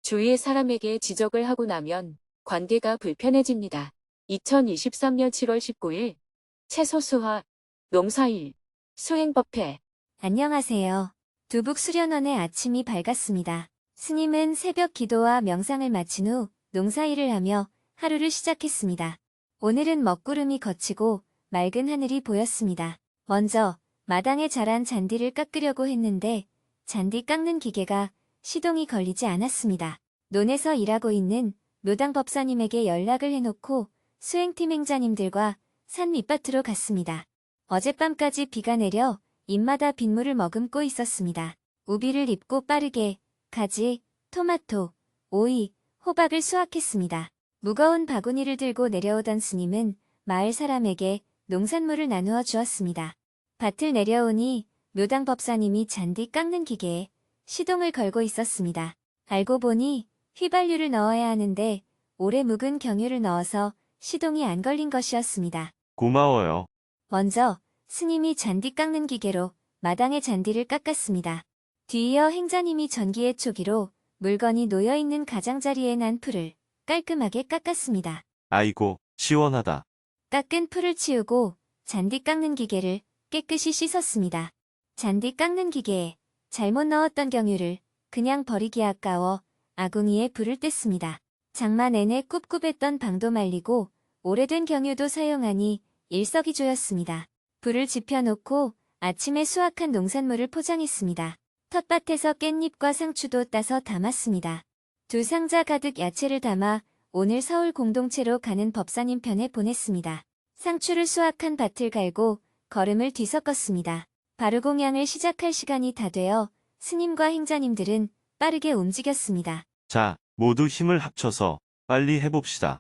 주위 사람에게 지적을 하고 나면 관계가 불편해집니다. 2023년 7월 19일 채소수화, 농사일, 수행법회. 안녕하세요. 두북 수련원의 아침이 밝았습니다. 스님은 새벽 기도와 명상을 마친 후 농사일을 하며 하루를 시작했습니다. 오늘은 먹구름이 걷히고 맑은 하늘이 보였습니다. 먼저 마당에 자란 잔디를 깎으려고 했는데 잔디 깎는 기계가 시동이 걸리지 않았습니다. 논에서 일하고 있는 묘당 법사님에게 연락을 해놓고 수행팀 행자님들과 산 밑밭으로 갔습니다. 어젯밤까지 비가 내려 잎마다 빗물을 머금고 있었습니다. 우비를 입고 빠르게 가지, 토마토, 오이, 호박을 수확했습니다. 무거운 바구니를 들고 내려오던 스님은 마을 사람에게 농산물을 나누어 주었습니다. 밭을 내려오니 묘당 법사님이 잔디 깎는 기계에 시동을 걸고 있었습니다. 알고 보니 휘발유를 넣어야 하는데 오래 묵은 경유를 넣어서 시동이 안 걸린 것이었습니다. 고마워요. 먼저 스님이 잔디 깎는 기계로 마당의 잔디를 깎았습니다. 뒤이어 행자님이 전기의 초기로 물건이 놓여있는 가장자리에 난 풀을 깔끔하게 깎았습니다. 아이고, 시원하다. 깎은 풀을 치우고 잔디 깎는 기계를 깨끗이 씻었습니다. 잔디 깎는 기계에 잘못 넣었던 경유를 그냥 버리기 아까워 아궁이에 불을 뗐습니다. 장마 내내 꿉꿉했던 방도 말리고 오래된 경유도 사용하니 일석이조였습니다. 불을 지펴놓고 아침에 수확한 농산물을 포장했습니다. 텃밭에서 깻잎과 상추도 따서 담았습니다. 두 상자 가득 야채를 담아 오늘 서울 공동체로 가는 법사님 편에 보냈습니다. 상추를 수확한 밭을 갈고 거름을 뒤섞었습니다. 바루공양을 시작할 시간이 다 되어 스님과 행자님들은 빠르게 움직였습니다. 자, 모두 힘을 합쳐서 빨리 해봅시다.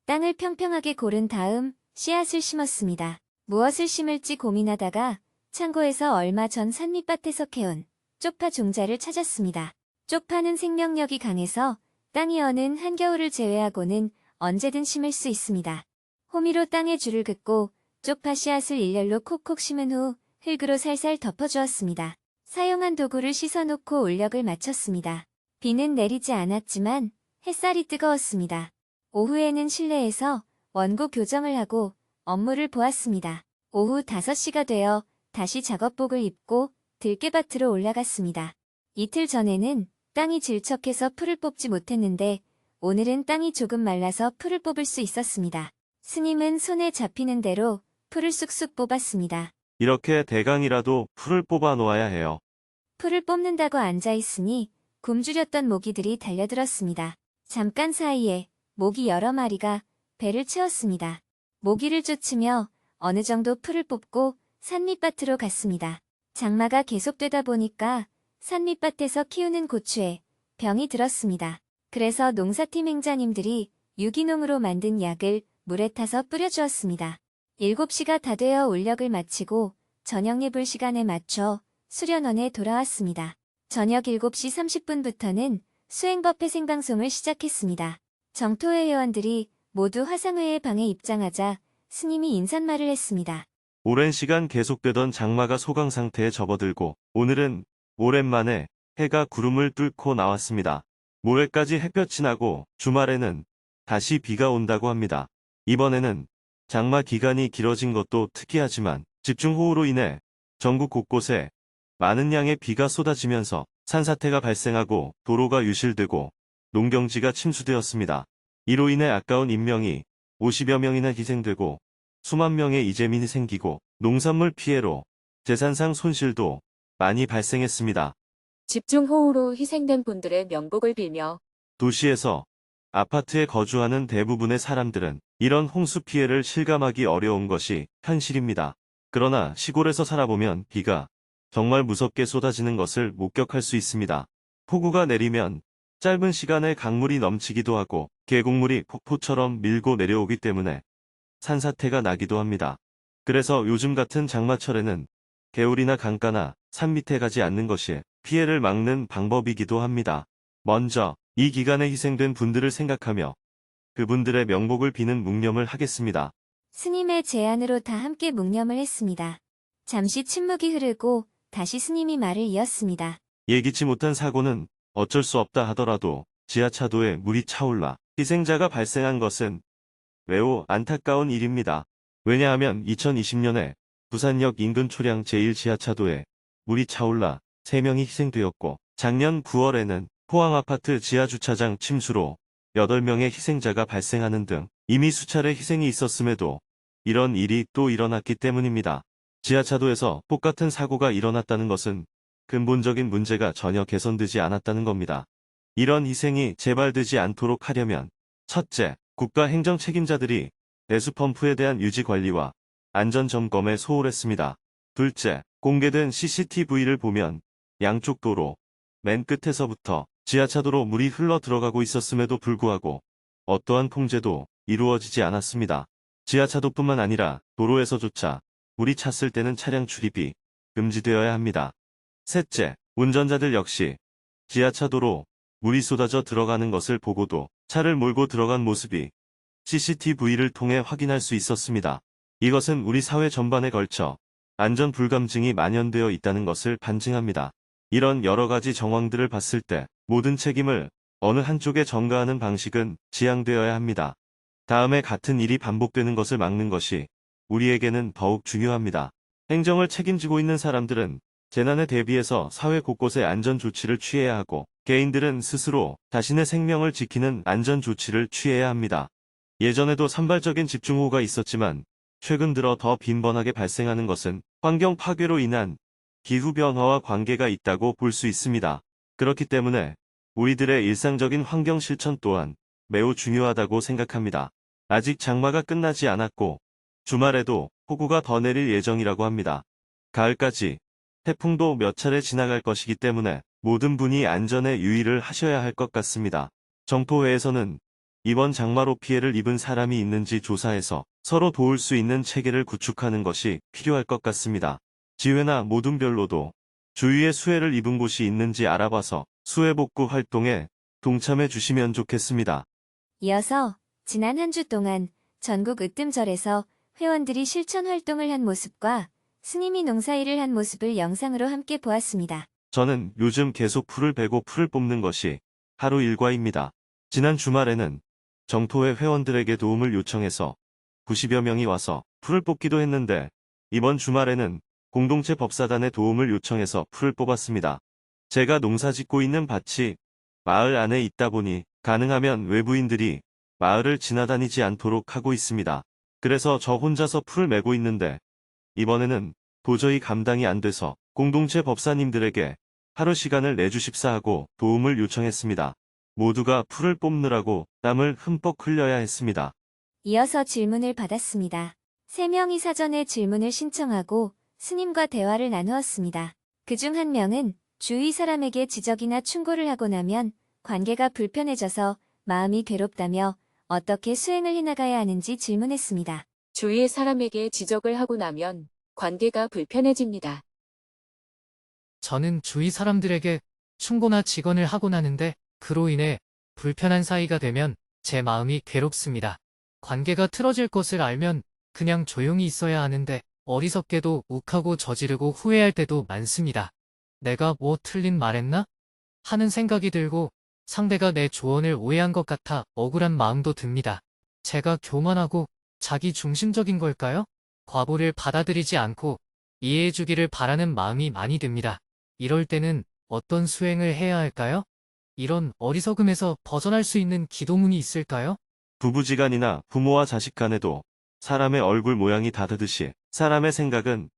땅을 평평하게 고른 다음 씨앗을 심었습니다. 무엇을 심을지 고민하다가 창고에서 얼마 전 산밑밭에서 캐온 쪽파 종자를 찾았습니다. 쪽파는 생명력이 강해서 땅이 어는 한겨울을 제외하고는 언제든 심을 수 있습니다. 호미로 땅에 줄을 긋고 쪽파 씨앗을 일렬로 콕콕 심은 후 흙으로 살살 덮어주었습니다. 사용한 도구를 씻어놓고 올력을 맞췄습니다. 비는 내리지 않았지만 햇살이 뜨거웠습니다. 오후에는 실내에서 원고 교정을 하고 업무를 보았습니다. 오후 5시가 되어 다시 작업복을 입고 들깨밭으로 올라갔습니다. 이틀 전에는 땅이 질척해서 풀을 뽑지 못했는데 오늘은 땅이 조금 말라서 풀을 뽑을 수 있었습니다. 스님은 손에 잡히는 대로 풀을 쑥쑥 뽑았습니다. 이렇게 대강이라도 풀을 뽑아 놓아야 해요. 풀을 뽑는다고 앉아있으니 굶주렸던 모기들이 달려들었습니다. 잠깐 사이에 모기 여러 마리가 배를 채웠습니다. 모기를 쫓으며 어느 정도 풀을 뽑고 산밑밭으로 갔습니다. 장마가 계속되다 보니까 산밑밭에서 키우는 고추에 병이 들었습니다. 그래서 농사팀 행자님들이 유기농으로 만든 약을 물에 타서 뿌려주었습니다. 7시가 다 되어 올력을 마치고 저녁 예불 시간에 맞춰 수련원에 돌아왔습니다. 저녁 7시 30분부터는 수행법회 생방송을 시작했습니다. 정토회 회원들이 모두 화상회의 방에 입장하자 스님이 인사말을 했습니다. 오랜 시간 계속되던 장마가 소강 상태에 접어들고 오늘은 오랜만에 해가 구름을 뚫고 나왔습니다. 모레까지 햇볕이 나고 주말에는 다시 비가 온다고 합니다. 이번에는 장마 기간이 길어진 것도 특이하지만 집중호우로 인해 전국 곳곳에 많은 양의 비가 쏟아지면서 산사태가 발생하고 도로가 유실되고 농경지가 침수되었습니다. 이로 인해 아까운 인명이 50여 명이나 희생되고 수만 명의 이재민이 생기고 농산물 피해로 재산상 손실도 많이 발생했습니다. 집중호우로 희생된 분들의 명복을 빌며 도시에서 아파트에 거주하는 대부분의 사람들은 이런 홍수 피해를 실감하기 어려운 것이 현실입니다. 그러나 시골에서 살아보면 비가 정말 무섭게 쏟아지는 것을 목격할 수 있습니다. 폭우가 내리면 짧은 시간에 강물이 넘치기도 하고 계곡물이 폭포처럼 밀고 내려오기 때문에 산사태가 나기도 합니다. 그래서 요즘 같은 장마철에는 개울이나 강가나 산 밑에 가지 않는 것이 피해를 막는 방법이기도 합니다. 먼저 이 기간에 희생된 분들을 생각하며 그분들의 명복을 비는 묵념을 하겠습니다. 스님의 제안으로 다 함께 묵념을 했습니다. 잠시 침묵이 흐르고 다시 스님이 말을 이었습니다. 예기치 못한 사고는 어쩔 수 없다 하더라도 지하차도에 물이 차올라 희생자가 발생한 것은 매우 안타까운 일입니다. 왜냐하면 2020년에 부산역 인근 초량 제1지하차도에 물이 차올라 3명이 희생되었고 작년 9월에는 포항아파트 지하주차장 침수로 8명의 희생자가 발생하는 등 이미 수차례 희생이 있었음에도 이런 일이 또 일어났기 때문입니다. 지하차도에서 똑같은 사고가 일어났다는 것은 근본적인 문제가 전혀 개선되지 않았다는 겁니다. 이런 희생이 재발되지 않도록 하려면 첫째, 국가 행정 책임자들이 배수펌프에 대한 유지 관리와 안전 점검에 소홀했습니다. 둘째, 공개된 CCTV를 보면 양쪽 도로 맨 끝에서부터 지하차도로 물이 흘러 들어가고 있었음에도 불구하고 어떠한 통제도 이루어지지 않았습니다. 지하차도뿐만 아니라 도로에서조차 물이 찼을 때는 차량 출입이 금지되어야 합니다. 셋째, 운전자들 역시 지하차도로 물이 쏟아져 들어가는 것을 보고도 차를 몰고 들어간 모습이 CCTV를 통해 확인할 수 있었습니다. 이것은 우리 사회 전반에 걸쳐 안전 불감증이 만연되어 있다는 것을 반증합니다. 이런 여러 가지 정황들을 봤을 때 모든 책임을 어느 한쪽에 전가하는 방식은 지양되어야 합니다. 다음에 같은 일이 반복되는 것을 막는 것이 우리에게는 더욱 중요합니다. 행정을 책임지고 있는 사람들은 재난에 대비해서 사회 곳곳에 안전 조치를 취해야 하고 개인들은 스스로 자신의 생명을 지키는 안전 조치를 취해야 합니다. 예전에도 산발적인 집중호우가 있었지만 최근 들어 더 빈번하게 발생하는 것은 환경 파괴로 인한 기후변화와 관계가 있다고 볼 수 있습니다. 그렇기 때문에 우리들의 일상적인 환경 실천 또한 매우 중요하다고 생각합니다. 아직 장마가 끝나지 않았고 주말에도 폭우가 더 내릴 예정이라고 합니다. 가을까지 태풍도 몇 차례 지나갈 것이기 때문에 모든 분이 안전에 유의를 하셔야 할 것 같습니다. 정토회에서는 이번 장마로 피해를 입은 사람이 있는지 조사해서 서로 도울 수 있는 체계를 구축하는 것이 필요할 것 같습니다. 지회나 모든 별로도 주위에 수해를 입은 곳이 있는지 알아봐서 수해복구 활동에 동참해 주시면 좋겠습니다. 이어서 지난 한 주 동안 전국 으뜸절에서 회원들이 실천 활동을 한 모습과 스님이 농사일을 한 모습을 영상으로 함께 보았습니다. 저는 요즘 계속 풀을 베고 풀을 뽑는 것이 하루 일과입니다. 지난 주말에는 정토회 회원들에게 도움을 요청해서 90여 명이 와서 풀을 뽑기도 했는데 이번 주말에는 공동체 법사단의 도움을 요청해서 풀을 뽑았습니다. 제가 농사짓고 있는 밭이 마을 안에 있다 보니 가능하면 외부인들이 마을을 지나다니지 않도록 하고 있습니다. 그래서 저 혼자서 풀을 메고 있는데 이번에는 도저히 감당이 안 돼서 공동체 법사님들에게 하루 시간을 내주십사 하고 도움을 요청했습니다. 모두가 풀을 뽑느라고 땀을 흠뻑 흘려야 했습니다. 이어서 질문을 받았습니다. 3명이 사전에 질문을 신청하고 스님과 대화를 나누었습니다. 그중 한 명은 주위 사람에게 지적이나 충고를 하고 나면 관계가 불편해져서 마음이 괴롭다며 어떻게 수행을 해나가야 하는지 질문했습니다. 주위의 사람에게 지적을 하고 나면 관계가 불편해집니다. 저는 주위 사람들에게 충고나 직언을 하곤 하는데 그로 인해 불편한 사이가 되면 제 마음이 괴롭습니다. 관계가 틀어질 것을 알면 그냥 조용히 있어야 하는데 어리석게도 욱하고 저지르고 후회할 때도 많습니다. 내가 뭐 틀린 말했나? 하는 생각이 들고 상대가 내 조언을 오해한 것 같아 억울한 마음도 듭니다. 제가 교만하고 자기 중심적인 걸까요? 과보를 받아들이지 않고 이해해주기를 바라는 마음이 많이 듭니다. 이럴 때는 어떤 수행을 해야 할까요? 이런 어리석음에서 벗어날 수 있는 기도문이 있을까요? 부부지간이나 부모와 자식 간에도 사람의 얼굴 모양이 다르듯이 사람의 생각은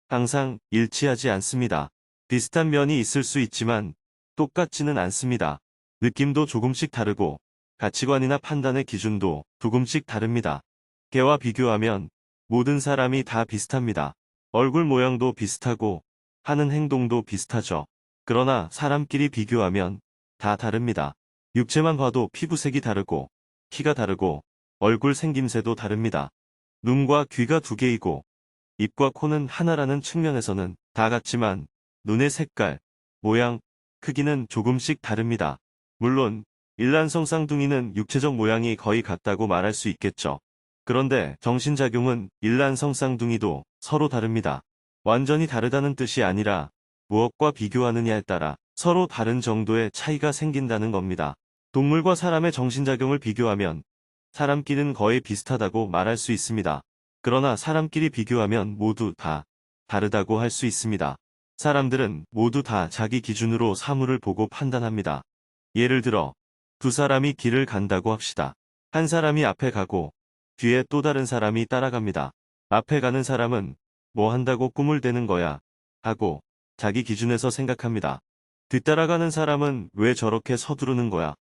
항상 일치하지 않습니다. 비슷한 면이 있을 수 있지만 똑같지는 않습니다. 느낌도 조금씩 다르고 가치관이나 판단의 기준도 조금씩 다릅니다. 개와 비교하면 모든 사람이 다 비슷합니다. 얼굴 모양도 비슷하고 하는 행동도 비슷하죠. 그러나 사람끼리 비교하면 다 다릅니다. 육체만 봐도 피부색이 다르고 키가 다르고 얼굴 생김새도 다릅니다. 눈과 귀가 2개이고 입과 코는 하나라는 측면에서는 다 같지만 눈의 색깔, 모양, 크기는 조금씩 다릅니다. 물론 일란성 쌍둥이는 육체적 모양이 거의 같다고 말할 수 있겠죠. 그런데 정신작용은 일란성 쌍둥이도 서로 다릅니다. 완전히 다르다는 뜻이 아니라 무엇과 비교하느냐에 따라 서로 다른 정도의 차이가 생긴다는 겁니다. 동물과 사람의 정신작용을 비교하면 사람끼리는 거의 비슷하다고 말할 수 있습니다. 그러나 사람끼리 비교하면 모두 다 다르다고 할 수 있습니다. 사람들은 모두 다 자기 기준으로 사물을 보고 판단합니다. 예를 들어 두 사람이 길을 간다고 합시다. 한 사람이 앞에 가고 뒤에 또 다른 사람이 따라갑니다. 앞에 가는 사람은 뭐 한다고 꿈을 대는 거야 하고 자기 기준에서 생각합니다. 뒤따라가는 사람은 왜 저렇게 서두르는 거야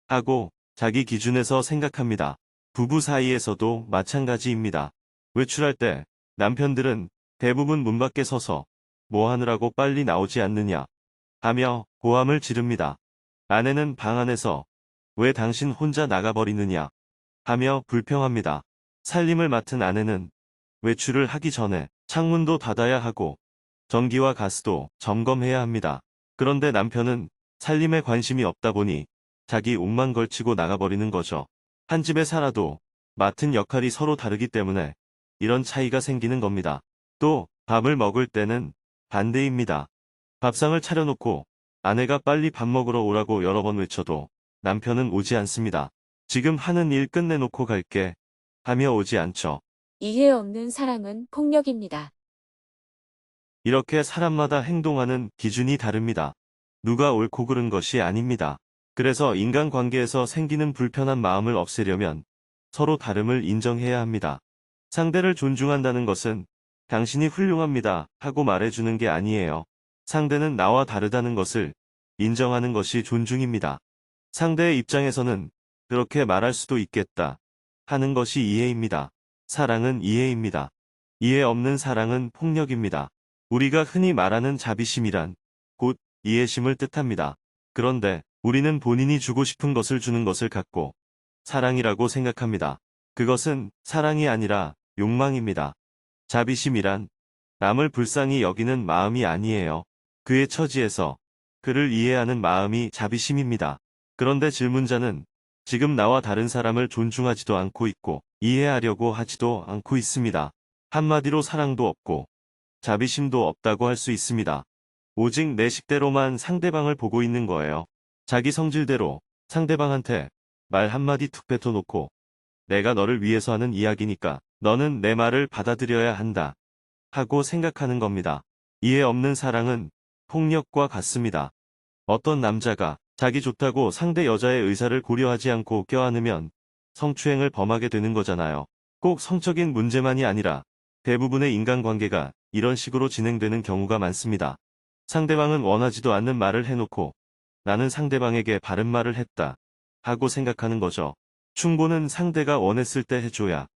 하고 자기 기준에서 생각합니다. 부부 사이에서도 마찬가지입니다. 외출할 때 남편들은 대부분 문 밖에 서서 뭐 하느라고 빨리 나오지 않느냐 하며 고함을 지릅니다. 아내는 방 안에서 왜 당신 혼자 나가버리느냐 하며 불평합니다. 살림을 맡은 아내는 외출을 하기 전에 창문도 닫아야 하고 전기와 가스도 점검해야 합니다. 그런데 남편은 살림에 관심이 없다 보니 자기 옷만 걸치고 나가버리는 거죠. 한 집에 살아도 맡은 역할이 서로 다르기 때문에 이런 차이가 생기는 겁니다. 또 밥을 먹을 때는 반대입니다. 밥상을 차려놓고 아내가 빨리 밥 먹으러 오라고 여러 번 외쳐도 남편은 오지 않습니다. 지금 하는 일 끝내놓고 갈게 하며 오지 않죠. 이해 없는 사랑은 폭력입니다. 이렇게 사람마다 행동하는 기준이 다릅니다. 누가 옳고 그른 것이 아닙니다. 그래서 인간관계에서 생기는 불편한 마음을 없애려면 서로 다름을 인정해야 합니다. 상대를 존중한다는 것은 당신이 훌륭합니다 하고 말해주는 게 아니에요. 상대는 나와 다르다는 것을 인정하는 것이 존중입니다. 상대의 입장에서는 그렇게 말할 수도 있겠다 하는 것이 이해입니다. 사랑은 이해입니다. 이해 없는 사랑은 폭력입니다. 우리가 흔히 말하는 자비심이란 곧 이해심을 뜻합니다. 그런데 우리는 본인이 주고 싶은 것을 주는 것을 갖고 사랑이라고 생각합니다. 그것은 사랑이 아니라 욕망입니다. 자비심이란 남을 불쌍히 여기는 마음이 아니에요. 그의 처지에서 그를 이해하는 마음이 자비심입니다. 그런데 질문자는 지금 나와 다른 사람을 존중하지도 않고 있고 이해하려고 하지도 않고 있습니다. 한마디로 사랑도 없고 자비심도 없다고 할 수 있습니다. 오직 내 식대로만 상대방을 보고 있는 거예요. 자기 성질대로 상대방한테 말 한마디 툭 뱉어놓고 내가 너를 위해서 하는 이야기니까 너는 내 말을 받아들여야 한다 하고 생각하는 겁니다. 이해 없는 사랑은 폭력과 같습니다. 어떤 남자가 자기 좋다고 상대 여자의 의사를 고려하지 않고 껴안으면 성추행을 범하게 되는 거잖아요. 꼭 성적인 문제만이 아니라 대부분의 인간관계가 이런 식으로 진행되는 경우가 많습니다. 상대방은 원하지도 않는 말을 해놓고 나는 상대방에게 바른 말을 했다 하고 생각하는 거죠. 충고는 상대가 원했을 때 해줘야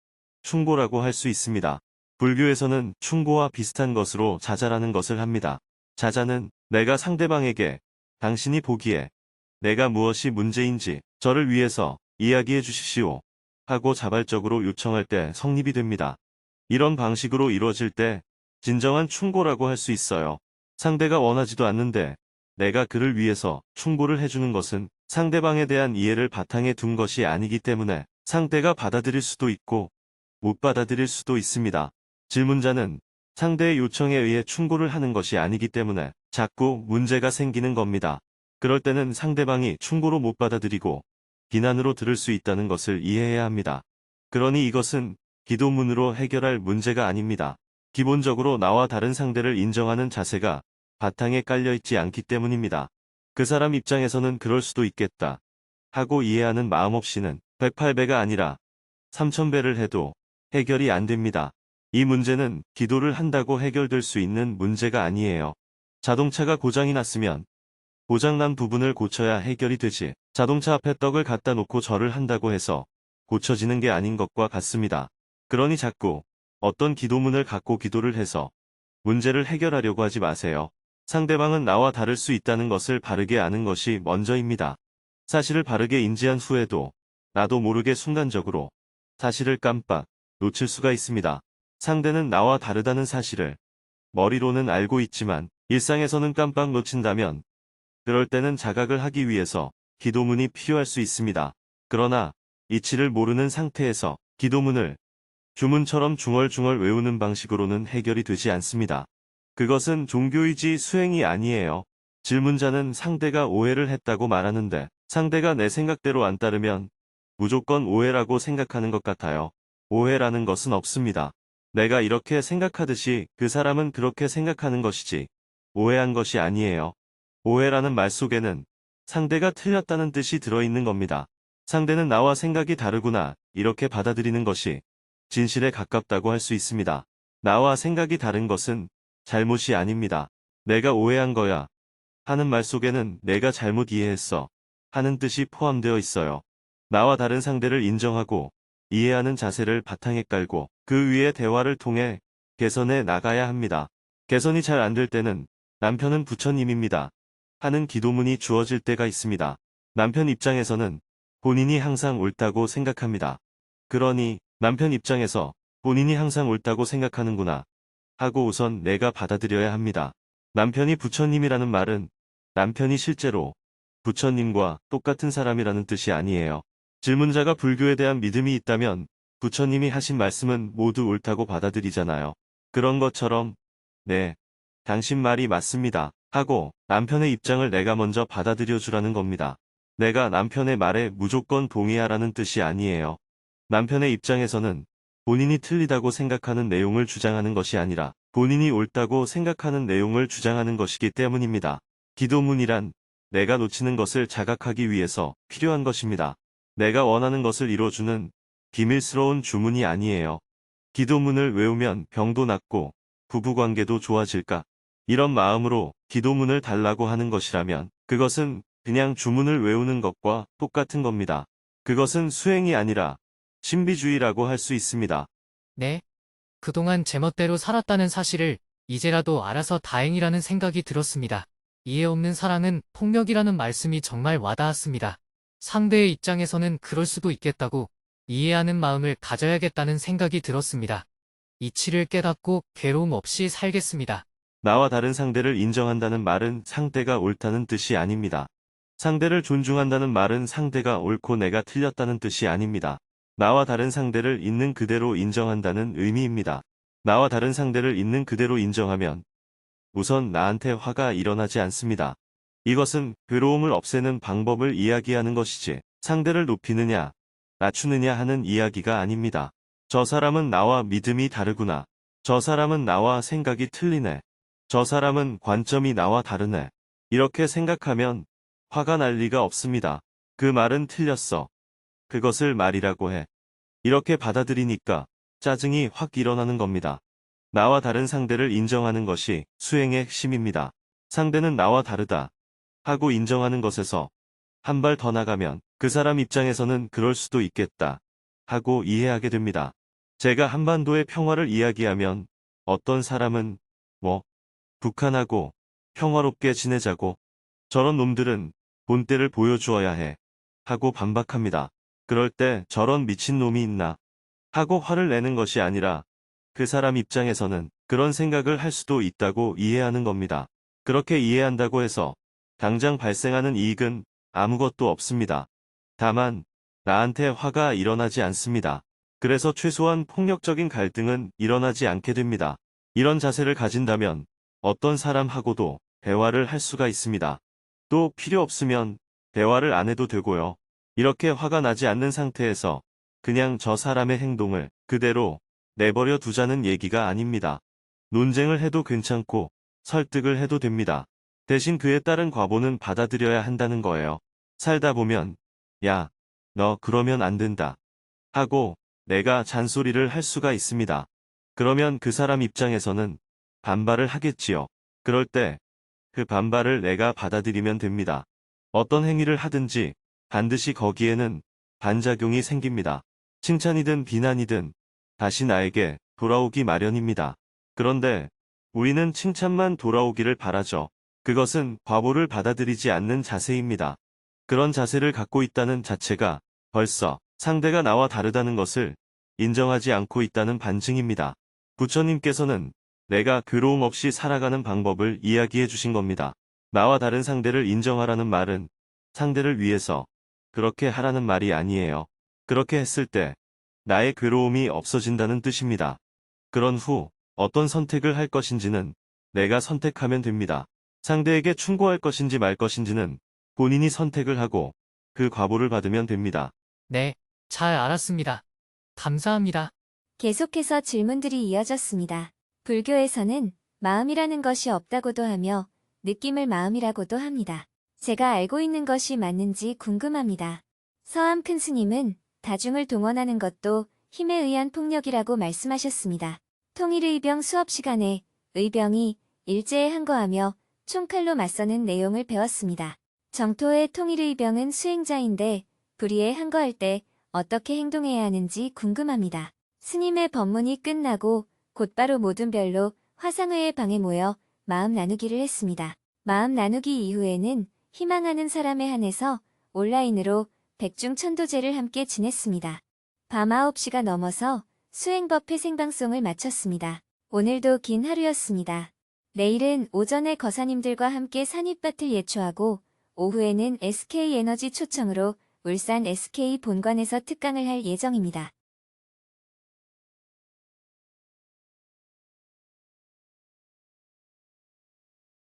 충고라고 할 수 있습니다. 불교에서는 충고와 비슷한 것으로 자자라는 것을 합니다. 자자는 내가 상대방에게 당신이 보기에 내가 무엇이 문제인지 저를 위해서 이야기해 주십시오 하고 자발적으로 요청할 때 성립이 됩니다. 이런 방식으로 이루어질 때 진정한 충고라고 할 수 있어요. 상대가 원하지도 않는데 내가 그를 위해서 충고를 해주는 것은 상대방에 대한 이해를 바탕에 둔 것이 아니기 때문에 상대가 받아들일 수도 있고 못 받아들일 수도 있습니다. 질문자는 상대의 요청에 의해 충고를 하는 것이 아니기 때문에 자꾸 문제가 생기는 겁니다. 그럴 때는 상대방이 충고로 못 받아들이고 비난으로 들을 수 있다는 것을 이해해야 합니다. 그러니 이것은 기도문으로 해결할 문제가 아닙니다. 기본적으로 나와 다른 상대를 인정하는 자세가 바탕에 깔려있지 않기 때문입니다. 그 사람 입장에서는 그럴 수도 있겠다 하고 이해하는 마음 없이는 108배가 아니라 3000배를 해도 해결이 안 됩니다. 이 문제는 기도를 한다고 해결될 수 있는 문제가 아니에요. 자동차가 고장이 났으면 고장난 부분을 고쳐야 해결이 되지 자동차 앞에 떡을 갖다 놓고 절을 한다고 해서 고쳐지는 게 아닌 것과 같습니다. 그러니 자꾸 어떤 기도문을 갖고 기도를 해서 문제를 해결하려고 하지 마세요. 상대방은 나와 다를 수 있다는 것을 바르게 아는 것이 먼저입니다. 사실을 바르게 인지한 후에도 나도 모르게 순간적으로 사실을 깜빡 놓칠 수가 있습니다. 상대는 나와 다르다는 사실을 머리로는 알고 있지만 일상에서는 깜빡 놓친다면 그럴 때는 자각을 하기 위해서 기도문이 필요할 수 있습니다. 그러나 이치를 모르는 상태에서 기도문을 주문처럼 중얼중얼 외우는 방식으로는 해결이 되지 않습니다. 그것은 종교이지 수행이 아니에요. 질문자는 상대가 오해를 했다고 말하는데 상대가 내 생각대로 안 따르면 무조건 오해라고 생각하는 것 같아요. 오해라는 것은 없습니다. 내가 이렇게 생각하듯이 그 사람은 그렇게 생각하는 것이지 오해한 것이 아니에요. 오해라는 말 속에는 상대가 틀렸다는 뜻이 들어있는 겁니다. 상대는 나와 생각이 다르구나 이렇게 받아들이는 것이 진실에 가깝다고 할 수 있습니다. 나와 생각이 다른 것은 잘못이 아닙니다. 내가 오해한 거야 하는 말 속에는 내가 잘못 이해했어 하는 뜻이 포함되어 있어요. 나와 다른 상대를 인정하고 이해하는 자세를 바탕에 깔고 그 위에 대화를 통해 개선해 나가야 합니다. 개선이 잘 안 될 때는 남편은 부처님입니다 하는 기도문이 주어질 때가 있습니다. 남편 입장에서는 본인이 항상 옳다고 생각합니다. 그러니 남편 입장에서 본인이 항상 옳다고 생각하는구나 하고 우선 내가 받아들여야 합니다. 남편이 부처님이라는 말은 남편이 실제로 부처님과 똑같은 사람이라는 뜻이 아니에요. 질문자가 불교에 대한 믿음이 있다면 부처님이 하신 말씀은 모두 옳다고 받아들이잖아요. 그런 것처럼 네, 당신 말이 맞습니다 하고 남편의 입장을 내가 먼저 받아들여 주라는 겁니다. 내가 남편의 말에 무조건 동의하라는 뜻이 아니에요. 남편의 입장에서는 본인이 틀리다고 생각하는 내용을 주장하는 것이 아니라 본인이 옳다고 생각하는 내용을 주장하는 것이기 때문입니다. 기도문이란 내가 놓치는 것을 자각하기 위해서 필요한 것입니다. 내가 원하는 것을 이뤄주는 비밀스러운 주문이 아니에요. 기도문을 외우면 병도 낫고 부부관계도 좋아질까? 이런 마음으로 기도문을 달라고 하는 것이라면 그것은 그냥 주문을 외우는 것과 똑같은 겁니다. 그것은 수행이 아니라 신비주의라고 할 수 있습니다. 네. 그동안 제멋대로 살았다는 사실을 이제라도 알아서 다행이라는 생각이 들었습니다. 이해 없는 사랑은 폭력이라는 말씀이 정말 와닿았습니다. 상대의 입장에서는 그럴 수도 있겠다고 이해하는 마음을 가져야겠다는 생각이 들었습니다. 이치를 깨닫고 괴로움 없이 살겠습니다. 나와 다른 상대를 인정한다는 말은 상대가 옳다는 뜻이 아닙니다. 상대를 존중한다는 말은 상대가 옳고 내가 틀렸다는 뜻이 아닙니다. 나와 다른 상대를 있는 그대로 인정한다는 의미입니다. 나와 다른 상대를 있는 그대로 인정하면 우선 나한테 화가 일어나지 않습니다. 이것은 괴로움을 없애는 방법을 이야기하는 것이지 상대를 높이느냐, 낮추느냐 하는 이야기가 아닙니다. 저 사람은 나와 믿음이 다르구나. 저 사람은 나와 생각이 틀리네. 저 사람은 관점이 나와 다르네. 이렇게 생각하면 화가 날 리가 없습니다. 그 말은 틀렸어. 그것을 말이라고 해. 이렇게 받아들이니까 짜증이 확 일어나는 겁니다. 나와 다른 상대를 인정하는 것이 수행의 핵심입니다. 상대는 나와 다르다 하고 인정하는 것에서 한 발 더 나가면 그 사람 입장에서는 그럴 수도 있겠다 하고 이해하게 됩니다. 제가 한반도의 평화를 이야기하면 어떤 사람은 북한하고 평화롭게 지내자고 저런 놈들은 본때를 보여주어야 해 하고 반박합니다. 그럴 때 저런 미친놈이 있나 하고 화를 내는 것이 아니라 그 사람 입장에서는 그런 생각을 할 수도 있다고 이해하는 겁니다. 그렇게 이해한다고 해서 당장 발생하는 이익은 아무것도 없습니다. 다만 나한테 화가 일어나지 않습니다. 그래서 최소한 폭력적인 갈등은 일어나지 않게 됩니다. 이런 자세를 가진다면 어떤 사람하고도 대화를 할 수가 있습니다. 또 필요 없으면 대화를 안 해도 되고요. 이렇게 화가 나지 않는 상태에서 그냥 저 사람의 행동을 그대로 내버려 두자는 얘기가 아닙니다. 논쟁을 해도 괜찮고 설득을 해도 됩니다. 대신 그에 따른 과보는 받아들여야 한다는 거예요. 살다 보면 야, 너 그러면 안 된다 하고 내가 잔소리를 할 수가 있습니다. 그러면 그 사람 입장에서는 반발을 하겠지요. 그럴 때 그 반발을 내가 받아들이면 됩니다. 어떤 행위를 하든지 반드시 거기에는 반작용이 생깁니다. 칭찬이든 비난이든 다시 나에게 돌아오기 마련입니다. 그런데 우리는 칭찬만 돌아오기를 바라죠. 그것은 과보를 받아들이지 않는 자세입니다. 그런 자세를 갖고 있다는 자체가 벌써 상대가 나와 다르다는 것을 인정하지 않고 있다는 반증입니다. 부처님께서는 내가 괴로움 없이 살아가는 방법을 이야기해 주신 겁니다. 나와 다른 상대를 인정하라는 말은 상대를 위해서 그렇게 하라는 말이 아니에요. 그렇게 했을 때 나의 괴로움이 없어진다는 뜻입니다. 그런 후 어떤 선택을 할 것인지는 내가 선택하면 됩니다. 상대에게 충고할 것인지 말 것인지는 본인이 선택을 하고 그 과보를 받으면 됩니다. 네, 잘 알았습니다. 감사합니다. 계속해서 질문들이 이어졌습니다. 불교에서는 마음이라는 것이 없다고도 하며 느낌을 마음이라고도 합니다. 제가 알고 있는 것이 맞는지 궁금합니다. 서암 큰 스님은 다중을 동원하는 것도 힘에 의한 폭력이라고 말씀하셨습니다. 통일의병 수업 시간에 의병이 일제에 항거하며 총칼로 맞서는 내용을 배웠습니다. 정토의 통일의병은 수행자인데 불의에 항거할 때 어떻게 행동해야 하는지 궁금합니다. 스님의 법문이 끝나고 곧바로 모든 별로 화상회의 방에 모여 마음 나누기를 했습니다. 마음 나누기 이후에는 희망하는 사람에 한해서 온라인으로 백중천도제를 함께 지냈습니다. 밤 9시가 넘어서 수행법회 생방송을 마쳤습니다. 오늘도 긴 하루였습니다. 내일은 오전에 거사님들과 함께 산입밭을 예초하고 오후에는 SK에너지 초청으로 울산 SK 본관에서 특강을 할 예정입니다.